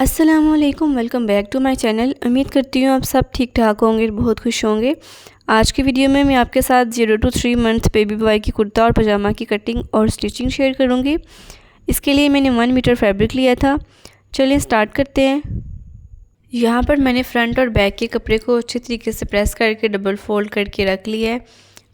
अस्सलामुअलैकुम, welcome back to my channel. उम्मीद करती हूँ आप सब ठीक ठाक होंगे, बहुत खुश होंगे। आज की वीडियो में मैं आपके साथ 0 to 3 मंथ बेबी बॉय की कुर्ता और पजामा की कटिंग और स्टिचिंग शेयर करूँगी। इसके लिए मैंने 1 मीटर फैब्रिक लिया था। चलिए स्टार्ट करते हैं। यहाँ पर मैंने फ्रंट और बैक के कपड़े को अच्छे तरीके से प्रेस करके डबल फोल्ड करके रख लिया है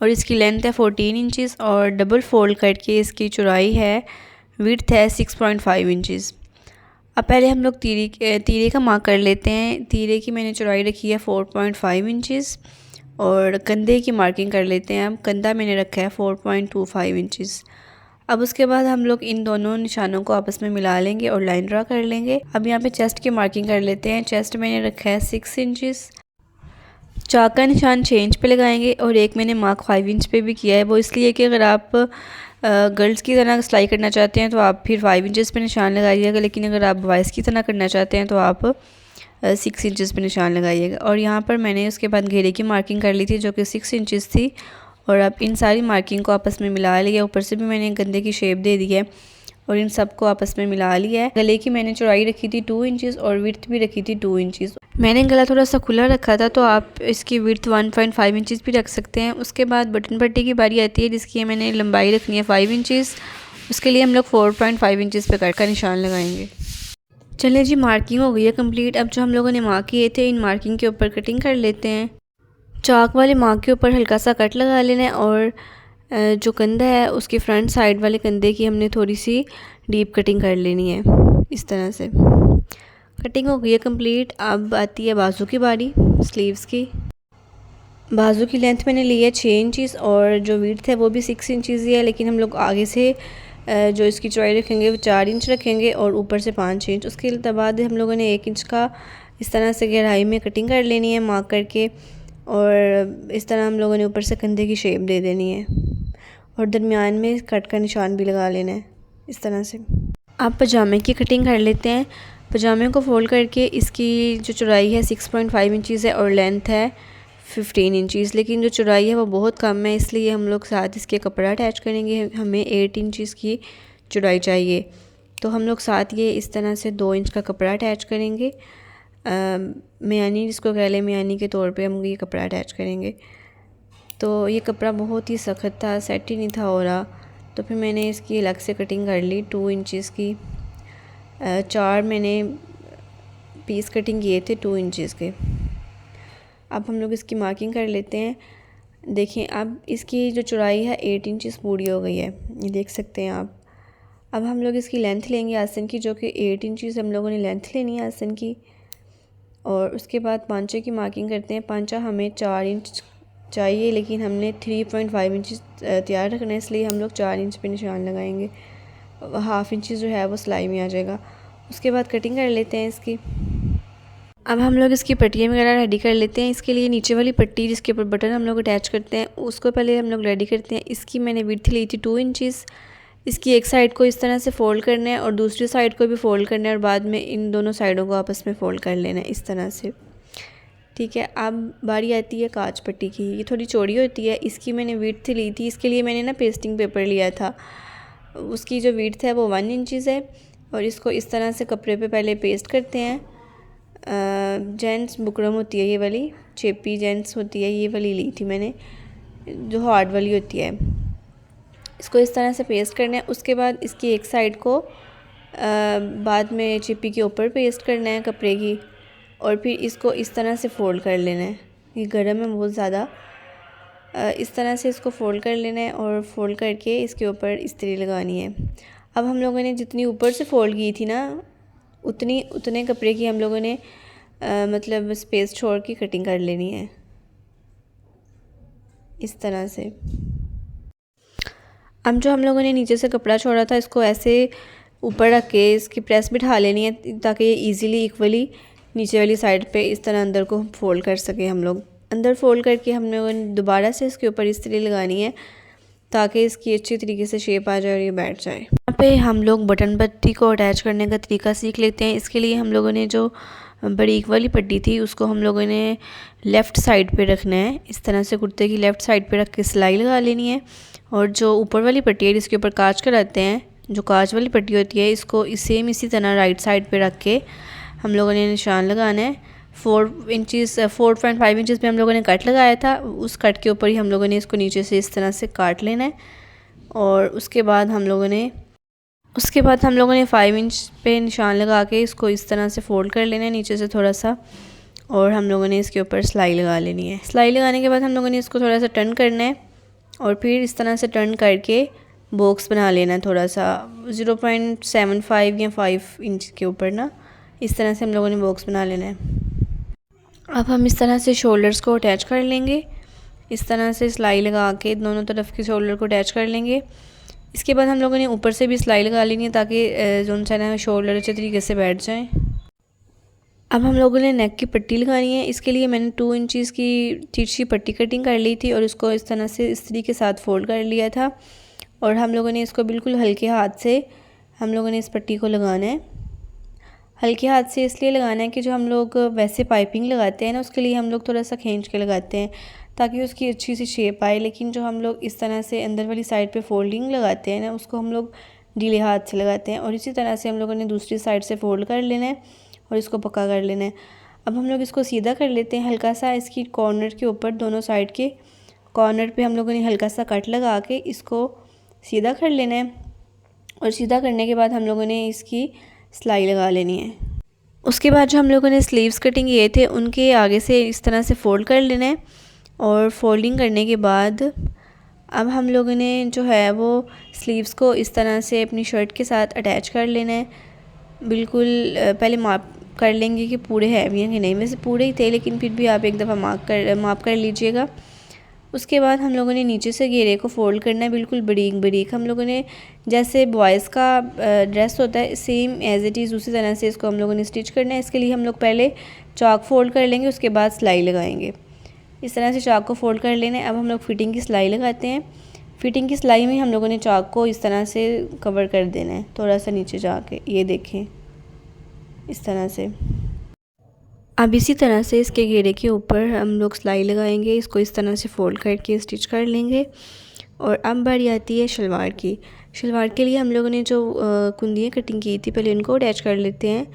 और इसकी लेंथ है 14 इंचज़ और डबल फोल्ड करके इसकी चौड़ाई है, विड्थ है 6.5 इंचज़। अब पहले हम लोग तीरे का मार्क कर लेते हैं। तीरे की मैंने चौड़ाई रखी है 4.5 इंचज़ और कंधे की मार्किंग कर लेते हैं। अब कंधा मैंने रखा है 4.25 इंचज़। अब उसके बाद हम लोग इन दोनों निशानों को आपस में मिला लेंगे और लाइन ड्रा कर लेंगे। अब यहाँ पे चेस्ट की मार्किंग कर लेते हैं। चेस्ट मैंने रखा है 6 इंचज़। चाक का निशान 6 इंच पे लगाएंगे और एक मैंने मार्क 5 इंच पे भी किया है। वो इसलिए कि अगर आप गर्ल्स की तरह सिलाई करना चाहते हैं तो आप फिर 5 इंचज़ पे निशान लगाइएगा, लेकिन अगर आप बॉयज़ की तरह करना चाहते हैं तो आप 6 इंचज़ पे निशान लगाइएगा। और यहाँ पर मैंने उसके बाद घेरे की मार्किंग कर ली थी जो कि 6 इंचज़ थी और अब इन सारी मार्किंग को आपस में मिला लिया। ऊपर से भी मैंने गंदे की शेप दे दी है और इन सब को आपस में मिला लिया है। गले की मैंने चौड़ाई रखी थी 2 इंचज़ और विड्थ भी रखी थी 2 इंचज़। मैंने गला थोड़ा सा खुला रखा था तो आप इसकी विड्थ 1.5 इंचज़ भी रख सकते हैं। उसके बाद बटन पट्टी की बारी आती है जिसकी मैंने लंबाई रखनी है 5 इंचज़। उसके लिए हम लोग 4.5 इंचज़ पे कट का निशान लगाएंगे। चलिए जी, मार्किंग हो गई है कंप्लीट। अब जो हम लोगों ने मार्क किए थे इन मार्किंग के ऊपर कटिंग कर लेते हैं। चाक वाले मार्क के ऊपर हल्का सा कट लगा लेना है और जो कंधा है उसकी फ्रंट साइड वाले कंधे की हमने थोड़ी सी डीप कटिंग कर लेनी है। इस तरह से कटिंग हो गई है कंप्लीट। अब आती है बाजू की बारी, स्लीव्स की। बाजू की लेंथ मैंने ली है 6 इंचज़ और जो विड्थ है वो भी 6 इंचज़ ही है, लेकिन हम लोग आगे से जो इसकी चौड़ाई रखेंगे वो 4 इंच रखेंगे और ऊपर से 5 इंच। उसके बाद हम लोगों ने 1 इंच का इस तरह से गहराई में कटिंग कर लेनी है मार्क करके और इस तरह हम लोगों ने ऊपर से कंधे की शेप दे देनी है और दरमियान में कट का निशान भी लगा लेना है इस तरह से। आप पजामे की कटिंग कर लेते हैं। पजामे को फोल्ड करके इसकी जो चौड़ाई है 6.5 इंचज़ है और लेंथ है 15 इंचज़, लेकिन जो चौड़ाई है वो बहुत कम है, इसलिए हम लोग साथ इसके कपड़ा अटैच करेंगे। हमें 8 इंचज़ की चौड़ाई चाहिए तो हम लोग साथ ये इस तरह से 2 इंच का कपड़ा अटैच करेंगे। मियानी जिसको कह लें, मियानी के तौर पे हम ये कपड़ा अटैच करेंगे। तो ये कपड़ा बहुत ही सख्त था, सेट ही नहीं था हो रहा, तो फिर मैंने इसकी अलग से कटिंग कर ली 2 इंचज़ की। 4 मैंने पीस कटिंग किए थे 2 इंचज़ के। अब हम लोग इसकी मार्किंग कर लेते हैं। देखें अब इसकी जो चौड़ाई है 8 इंचज़ पूरी हो गई है, ये देख सकते हैं आप। अब हम लोग इसकी लेंथ लेंगे आसन की, जो कि 8 इंचज़ हम लोगों ने लेंथ लेनी है आसन की। और उसके बाद पांचे की मार्किंग करते हैं। पांचा हमें 4 इंच चाहिए, लेकिन हमने 3.5 इंच तैयार रखना है, इसलिए हम लोग 4 इंच पे निशान लगाएंगे। हाफ़ इंच जो है वो सिलाई में आ जाएगा। उसके बाद कटिंग कर लेते हैं इसकी। अब हम लोग इसकी पट्टियाँ वगैरह रेडी कर लेते हैं। इसके लिए नीचे वाली पट्टी जिसके ऊपर बटन हम लोग अटैच करते हैं उसको पहले हम लोग रेडी करते हैं। इसकी मैंने विड्थ ली थी 2 इंचज़। इसकी एक साइड को इस तरह से फ़ोल्ड करना है और दूसरी साइड को भी फ़ोल्ड करना है और बाद में इन दोनों साइडों को आपस में फ़ोल्ड कर लेना है इस तरह से। ठीक है, अब बारी आती है काज पट्टी की। ये थोड़ी चौड़ी होती है, इसकी मैंने विड्थ ली थी। इसके लिए मैंने ना पेस्टिंग पेपर लिया था, उसकी जो विड्थ है वो 1 इंचज़ है और इसको इस तरह से कपड़े पे पहले पेस्ट करते हैं। जेंट्स बुकरम होती है ये वाली, चेपी जेंट्स होती है, ये वाली ली थी मैंने जो हार्ड वाली होती है। इसको इस तरह से पेस्ट करना है। उसके बाद इसकी एक साइड को बाद में चिप्पी के ऊपर पेस्ट करना है कपड़े की और फिर इसको इस तरह से फ़ोल्ड कर लेना है। ये गर्म है बहुत ज़्यादा। इस तरह से इसको फ़ोल्ड कर लेना है और फ़ोल्ड करके इसके ऊपर इस्त्री लगानी है। अब हम लोगों ने जितनी ऊपर से फ़ोल्ड की थी ना उतने कपड़े की हम लोगों ने मतलब स्पेस छोड़ के कटिंग कर लेनी है इस तरह से। अब जो हम लोगों ने नीचे से कपड़ा छोड़ा था इसको ऐसे ऊपर रख के इसकी प्रेस बिठा लेनी है ताकि ये इजीली इक्वली नीचे वाली साइड पे इस तरह अंदर को फोल्ड कर सके। हम लोग अंदर फोल्ड करके हम लोगों ने दोबारा से इसके ऊपर इस्त्री लगानी है ताकि इसकी अच्छी तरीके से शेप आ जाए और ये बैठ जाए। यहाँ पे हम लोग बटन पट्टी को अटैच करने का तरीका सीख लेते हैं। इसके लिए हम लोगों ने जो बारीक वाली पट्टी थी उसको हम लोगों ने लेफ़्ट साइड पे रखना है। इस तरह से कुर्ते की लेफ़्ट साइड पे रख के सिलाई लगा लेनी है और जो ऊपर वाली पट्टी है जिसके ऊपर काज कराते हैं, जो काज वाली पट्टी होती है, इसको सेम इसी तरह राइट साइड पे रख के हम लोगों ने निशान लगाना है। 4.5 इंचज़ पे हम लोगों ने कट लगाया था, उस कट के ऊपर ही हम लोगों ने इसको नीचे से इस तरह से काट लेना है। और उसके बाद हम लोगों ने 5 इंच पे निशान लगा के इसको इस तरह से फ़ोल्ड कर लेना है नीचे से थोड़ा सा, और हम लोगों ने इसके ऊपर सिलाई लगा लेनी है। सिलाई लगाने के बाद हम लोगों ने इसको थोड़ा सा टर्न करना है और फिर इस तरह से टर्न करके बॉक्स बना लेना है थोड़ा सा 0.75 या 5 इंच के ऊपर ना, इस तरह से हम लोगों ने बॉक्स बना लेना है। अब हम इस तरह से शोल्डर्स को अटैच कर लेंगे, इस तरह से सिलाई लगा के दोनों तरफ के शोल्डर को अटैच कर लेंगे। इसके बाद हम लोगों ने ऊपर से भी सिलाई लगा लेनी है ताकि जो है शोल्डर अच्छे तरीके से बैठ जाएं। अब हम लोगों ने नेक की पट्टी लगानी है। इसके लिए मैंने 2 इंचज़ की तिरछी पट्टी कटिंग कर ली थी और इसको इस तरह से इस्त्री के साथ फोल्ड कर लिया था, और हम लोगों ने इसको बिल्कुल हल्के हाथ से हम लोगों ने इस पट्टी को लगाना है। हल्के हाथ से इसलिए लगाना है कि जो हम लोग वैसे पाइपिंग लगाते हैं ना, उसके लिए हम लोग थोड़ा सा खींच के लगाते हैं ताकि उसकी अच्छी सी शेप आए, लेकिन जो हम लोग इस तरह से अंदर वाली साइड पे फोल्डिंग लगाते हैं ना, उसको हम लोग ढीले हाथ से लगाते हैं। और इसी तरह से हम लोगों ने दूसरी साइड से फोल्ड कर लेना है और इसको पक्का कर लेना है। अब हम लोग इसको सीधा कर लेते हैं, हल्का सा इसकी कॉर्नर के ऊपर दोनों साइड के कॉर्नर पे हम लोगों ने हल्का सा कट लगा के इसको सीधा कर लेना है, और सीधा करने के बाद हम लोगों ने इसकी सिलाई लगा लेनी है। उसके बाद जो हम लोगों ने स्लीव्स कटिंग किए थे उनके आगे से इस तरह से फ़ोल्ड कर लेना है, और फोल्डिंग करने के बाद अब हम लोगों ने जो है वो स्लीव्स को इस तरह से अपनी शर्ट के साथ अटैच कर लेना है। बिल्कुल पहले माप कर लेंगे कि पूरे हैवी हैं कि नहीं, वैसे पूरे ही थे लेकिन फिर भी आप एक दफ़ा माप कर लीजिएगा। उसके बाद हम लोगों ने नीचे से घेरे को फ़ोल्ड करना है बिल्कुल बारीक बारीक। हम लोगों ने जैसे बॉयज़ का ड्रेस होता है सेम एज़ इट इज़ उसी तरह से इसको हम लोगों ने स्टिच करना है। इसके लिए हम लोग पहले चाक फ़ोल्ड कर लेंगे, उसके बाद सिलाई लगाएंगे। इस तरह से चाक को फ़ोल्ड कर लेना है। अब हम लोग फ़िटिंग की सिलाई लगाते हैं। फ़िटिंग की सिलाई में हम लोगों ने चाक को इस तरह से कवर कर देना है, थोड़ा सा नीचे जाके, ये देखें इस तरह से। अब इसी तरह से इसके घेरे के ऊपर हम लोग सिलाई लगाएंगे, इसको इस तरह से फ़ोल्ड करके स्टिच कर लेंगे। और अब बारी आती है शलवार की। शलवार के लिए हम लोगों ने जो कुंदियाँ कटिंग की थी पहले इनको अटैच कर लेते हैं।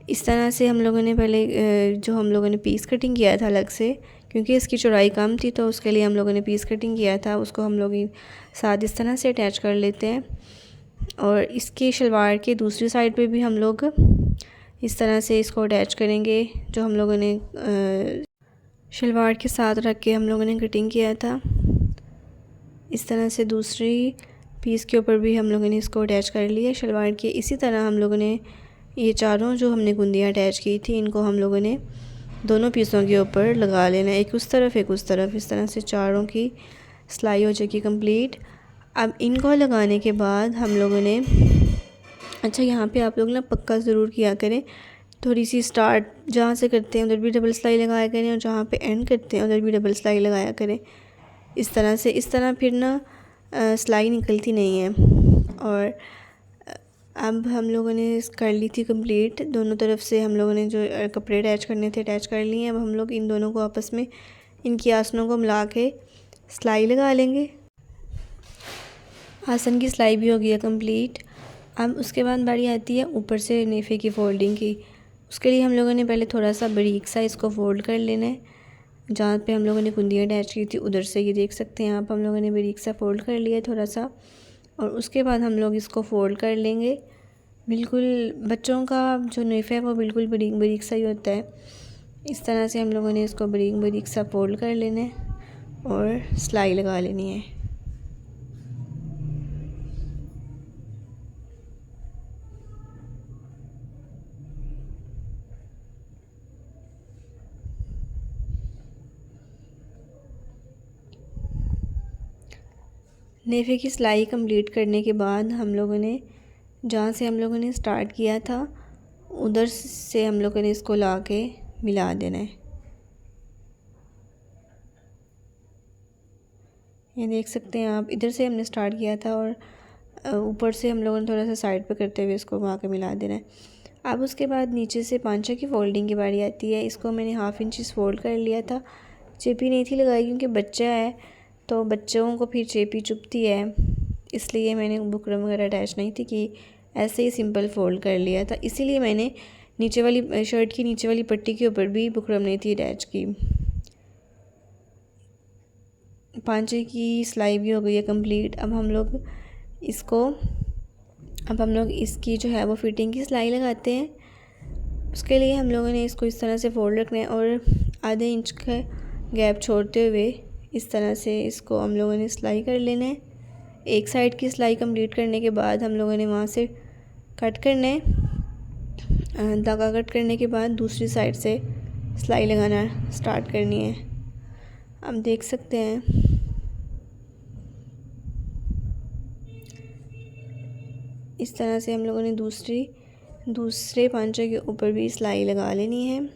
इस तरह से हम लोगों ने पहले जो हम लोगों ने पीस कटिंग किया था अलग से, क्योंकि इसकी चौड़ाई कम थी तो उसके लिए हम लोगों ने पीस कटिंग किया था, उसको हम लोग साथ इस तरह से अटैच कर लेते हैं। और इसकी शलवार के दूसरी साइड पे भी हम लोग इस तरह से इसको अटैच करेंगे, जो हम लोगों ने शलवार के साथ रख के हम लोगों ने कटिंग किया था। इस तरह से दूसरी पीस के ऊपर भी हम लोगों ने इसको अटैच कर लिया शलवार के। इसी तरह हम लोगों ने ये चारों जो हमने कुंदियाँ अटैच की थी इनको हम लोगों ने दोनों पीसों के ऊपर लगा लेना, एक उस तरफ एक उस तरफ। इस तरह से चारों की सिलाई हो जाएगी कंप्लीट। अब इनको लगाने के बाद हम लोगों ने अच्छा यहाँ पे आप लोग ना पक्का ज़रूर किया करें, थोड़ी सी स्टार्ट जहाँ से करते हैं उधर भी डबल सिलाई लगाया करें, और जहाँ पे एंड करते हैं उधर भी डबल सिलाई लगाया करें। इस तरह से, इस तरह फिर ना सिलाई निकलती नहीं है। और अब हम लोगों ने कर ली थी कंप्लीट, दोनों तरफ से हम लोगों ने जो कपड़े अटैच करने थे अटैच कर लिए हैं। अब हम लोग इन दोनों को आपस में इनकी आसनों को मिला के सिलाई लगा लेंगे। आसन की सिलाई भी हो गई है कंप्लीट। अब उसके बाद बारी आती है ऊपर से नेफे की फ़ोल्डिंग की। उसके लिए हम लोगों ने पहले थोड़ा सा बारीक सा इसको फ़ोल्ड कर लेना है। जहाँ पे हम लोगों ने कुंदियाँ अटैच की थी उधर से, ये देख सकते हैं आप, हम लोगों ने बारीक सा फ़ोल्ड कर लिया थोड़ा सा। और उसके बाद हम लोग इसको फ़ोल्ड कर लेंगे। बिल्कुल बच्चों का जो नेफ़ा है वो बिल्कुल बारीक बारीक सा ही होता है। इस तरह से हम लोगों ने इसको बारीक बारीक सा फ़ोल्ड कर लेना है और सिलाई लगा लेनी है। नेफे की सिलाई कंप्लीट करने के बाद हम लोगों ने जहाँ से हम लोगों ने स्टार्ट किया था उधर से हम लोगों ने इसको ला के मिला देना है। ये देख सकते हैं आप, इधर से हमने स्टार्ट किया था और ऊपर से हम लोगों ने थोड़ा सा साइड पे करते हुए इसको वहाँ के मिला देना है। अब उसके बाद नीचे से पांचा की फ़ोल्डिंग की बारी आती है। इसको मैंने 1/2 इंच फ़ोल्ड कर लिया था। चेपी नहीं थी लगाई क्योंकि बच्चा है तो बच्चों को फिर चेपी चुभती है, इसलिए मैंने बुकरम वगैरह अटैच नहीं थी कि ऐसे ही सिंपल फ़ोल्ड कर लिया था। इसीलिए मैंने नीचे वाली शर्ट की नीचे वाली पट्टी के ऊपर भी बुकरम नहीं थी अटैच की। पांचे की सिलाई भी हो गई है कंप्लीट। अब हम लोग इसकी जो है वो फिटिंग की सिलाई लगाते हैं। उसके लिए हम लोगों ने इसको इस तरह से फोल्ड रखना है और आधे इंच का गैप छोड़ते हुए इस तरह से इसको हम लोगों ने सिलाई कर लेना है। एक साइड की सिलाई कंप्लीट करने के बाद हम लोगों ने वहाँ से कट करना है। धागा कट करने के बाद दूसरी साइड से सिलाई लगाना स्टार्ट करनी है। आप देख सकते हैं इस तरह से हम लोगों ने दूसरे पांचे के ऊपर भी सिलाई लगा लेनी है।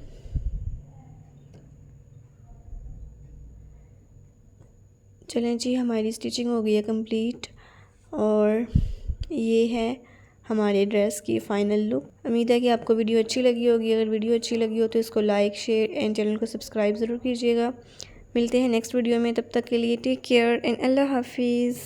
चलें जी, हमारी स्टिचिंग हो गई है कंप्लीट और ये है हमारे ड्रेस की फ़ाइनल लुक। उम्मीद है कि आपको वीडियो अच्छी लगी होगी। अगर वीडियो अच्छी लगी हो तो इसको लाइक, शेयर एंड चैनल को सब्सक्राइब ज़रूर कीजिएगा। मिलते हैं नेक्स्ट वीडियो में, तब तक के लिए टेक केयर एंड अल्लाह हाफिज़।